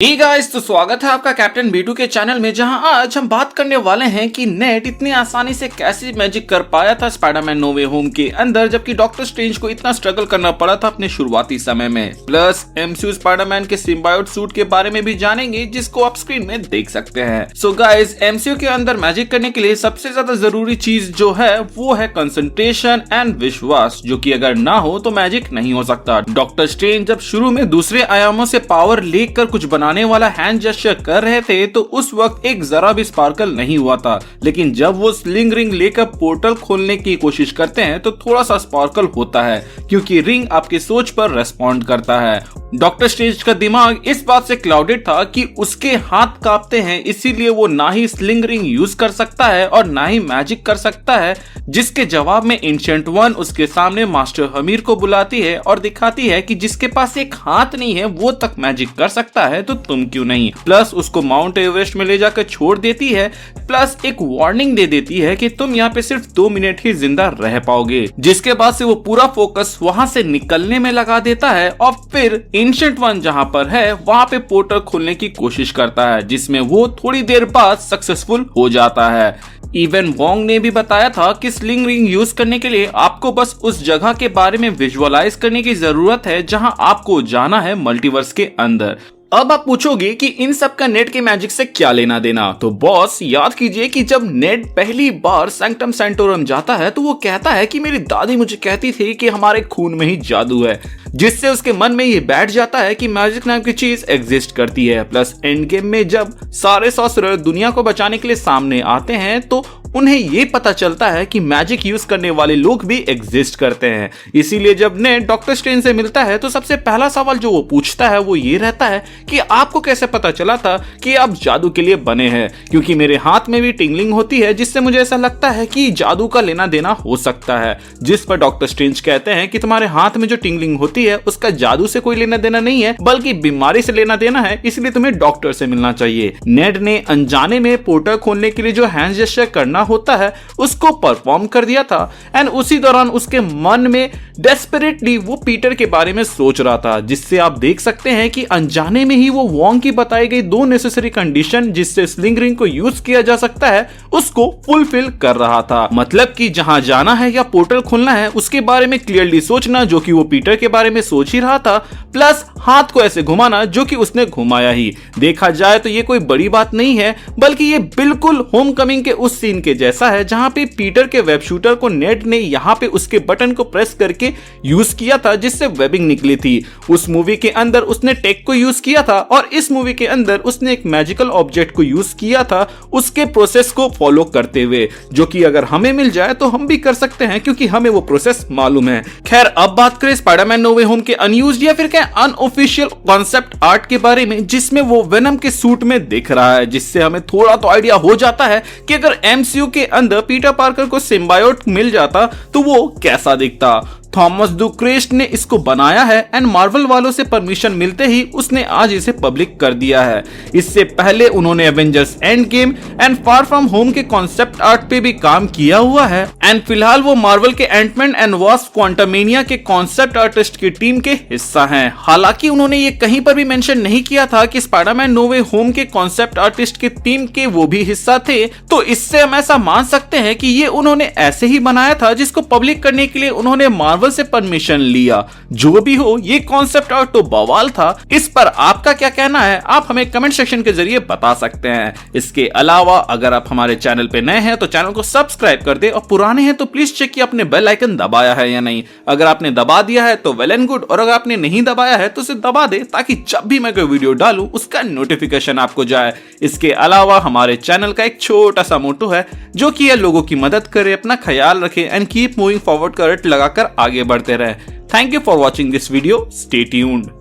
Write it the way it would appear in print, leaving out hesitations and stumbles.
Hey guys, तो स्वागत है आपका कैप्टन B2 के चैनल में, जहां आज हम बात करने वाले हैं कि नेट इतनी आसानी से कैसे मैजिक कर पाया था स्पाइडरमैन नो वे होम के अंदर, जबकि डॉक्टर स्ट्रेंज को इतना स्ट्रगल करना पड़ा था अपने शुरुआती समय में। प्लस MCU स्पाइडरमैन के सिम्बायोट सूट के बारे में भी जानेंगे, जिसको आप स्क्रीन में देख सकते हैं। सो गाइस, MCU के अंदर मैजिक करने के लिए सबसे ज्यादा जरूरी चीज जो है वो है कंसंट्रेशन एंड विश्वास, जो कि अगर ना हो तो मैजिक नहीं हो सकता। डॉक्टर स्ट्रेंज जब शुरू में दूसरे आयामों से पावर लेकर कुछ बनाने वाला हैंड जेस्चर कर रहे थे तो उस वक्त एक जरा भी स्पार्कल नहीं हुआ था, लेकिन जब वो स्लिंग रिंग लेकर पोर्टल खोलने की कोशिश करते हैं तो थोड़ा सा स्पार्कल होता है, क्योंकि रिंग आपकी सोच पर रेस्पॉन्ड करता है। डॉक्टर स्ट्रेंज का दिमाग इस बात से क्लाउडेड था कि उसके हाथ कांपते हैं, इसीलिए वो ना ही स्लिंग रिंग यूज कर सकता है और ना ही मैजिक कर सकता है, जिसके जवाब में एंशिएंट वन उसके सामने मास्टर हमीर को बुलाती है और दिखाती है कि जिसके पास एक हाथ नहीं है वो तक मैजिक कर सकता है, तो तुम क्यों नहीं। प्लस उसको माउंट एवरेस्ट में ले जाकर छोड़ देती है, प्लस एक वार्निंग दे देती है कि तुम यहाँ पे सिर्फ 2 मिनट ही जिंदा रह पाओगे, जिसके बाद से वो पूरा फोकस वहां से निकलने में लगा देता है और फिर एंशिएंट वन जहां पर है वहां पे पोर्टल खोलने की कोशिश करता है, जिसमें वो थोड़ी देर बाद सक्सेसफुल हो जाता है। इवन वोंग ने भी बताया था कि स्लिंग रिंग यूज करने के लिए आपको बस उस जगह के बारे में विजुअलाइज करने की जरूरत है जहां आपको जाना है मल्टीवर्स के अंदर। अब आप पूछोगे कि इन सब का नेट के मैजिक से क्या लेना देना, तो बॉस याद कीजिए कि जब नेट पहली बार सैंक्टम सैंटोरम जाता है तो वो कहता है कि मेरी दादी मुझे कहती थी कि हमारे खून में ही जादू है, जिससे उसके मन में ये बैठ जाता है कि मैजिक नाम की चीज एग्जिस्ट करती है। प्लस एंड गेम में जब सारे सॉर्सरर दुनिया को बचाने के लिए सामने आते हैं तो उन्हें ये पता चलता है कि मैजिक यूज करने वाले लोग भी एग्जिस्ट करते हैं। इसीलिए जब नेट डॉक्टर स्ट्रेंज से मिलता है तो सबसे पहला सवाल जो वो पूछता है वो ये रहता है कि आपको कैसे पता चला था कि आप जादू के लिए बने हैं, क्योंकि मेरे हाथ में भी टिंगलिंग होती है, जिससे मुझे ऐसा लगता है कि जादू का लेना देना हो सकता है। जिस पर डॉक्टर स्ट्रेंज कहते हैं कि तुम्हारे हाथ में जो टिंगलिंग होती है उसका जादू से कोई लेना देना नहीं है, बल्कि बीमारी से लेना देना है, इसलिए तुम्हें डॉक्टर से मिलना चाहिए। नेट ने अनजाने में पोर्टल खोलने के लिए जो हैंड जेस्चर करना होता है उसको परफॉर्म कर दिया था, एंड उसी दौरान उसके मन में डेस्परेटली वो पीटर के बारे में सोच रहा था, जिससे आप देख सकते हैं कि अनजाने में ही वो वोंग की बताई गई 2 नेसेसरी कंडीशन जिससे स्लिंग रिंग को यूज किया जा सकता है उसको फुलफिल कर रहा था। मतलब कि जहां जाना है या पोर्टल खोलना है उसके बारे में क्लियरली सोचना, जो कि वो पीटर के बारे में सोच ही रहा था, प्लस हाथ को ऐसे घुमाना जो कि उसने घुमाया ही। देखा जाए तो ये कोई बड़ी बात नहीं है, बल्कि ये बिल्कुल होमकमिंग के उस सीन के जैसा है जहां पे पीटर के वेब शूटर को नेट ने यहां पे उसके बटन को प्रेस करके यूज किया था, जिससे वेबिंग निकली थी। उस मूवी के अंदर उसने टेक को यूज किया था और इस मूवी के अंदर उसने एक मैजिकल ऑब्जेक्ट को यूज किया था उसके प्रोसेस को फॉलो करते हुए, जो कि अगर हमें मिल जाए तो हम भी कर सकते हैं, क्योंकि हमें वो प्रोसेस मालूम है। खैर, अब बात करें स्पाइडरमैन नो वे होम के अनयूज्ड या फिर क्या अनऑफिशियल कॉन्सेप्ट आर्ट के बारे में, जिसमें वो वेनम के सूट में दिख रहा है, जिससे हमें थोड़ा तो आइडिया हो जाता है कि अगर MCU के अंदर पीटर पार्कर को सिम्बायोट मिल जाता तो वो कैसा दिखता। थॉमस डुक्रेस्ट ने इसको बनाया है एंड मार्वल वालों से परमिशन मिलते ही उसने आज इसे पब्लिक कर दिया है। इससे पहले उन्होंने Avengers end game and far from home के कॉन्सेप्ट आर्ट पे भी काम किया हुआ है, एंड फिलहाल वो मार्वल के एंटमैन एंड वास्प क्वांटमेनिया के कॉन्सेप्ट आर्टिस्ट की टीम के हिस्सा हैं। हालांकि उन्होंने ये कहीं पर भी मेंशन नहीं किया था कि स्पाइडरमैन नो वे होम के कॉन्सेप्ट आर्टिस्ट की टीम के वो भी हिस्सा थे, तो इससे हम ऐसा मान सकते हैं कि ये उन्होंने ऐसे ही बनाया था, जिसको पब्लिक करने के लिए उन्होंने मार्वल से परमिशन लिया। जो भी हो, ये कॉन्सेप्ट आर्ट तो बवाल था। इस पर आपका क्या कहना है, आप हमें कमेंट सेक्शन के जरिए बता सकते हैं। इसके अलावा अगर आप हमारे चैनल पे नए हैं तो चैनल को सब्सक्राइब कर दे, और पुराने हैं तो प्लीज चेक कि आपने बेल आइकन दबाया है या नहीं। अगर आपने दबा दिया है तो वेल एंड गुड, और अगर आपने नहीं दबाया है तो उसे दबा दे, ताकि जब भी मैं कोई वीडियो डालूं उसका नोटिफिकेशन आपको जाए। इसके अलावा हमारे चैनल का एक छोटा सा मोटो है, जो कि लोगों की मदद करे, अपना ख्याल रखे एंड कीप मूविंग फॉरवर्ड का रट लगाकर आगे बढ़ते रहे। Thank you for watching this video, stay tuned.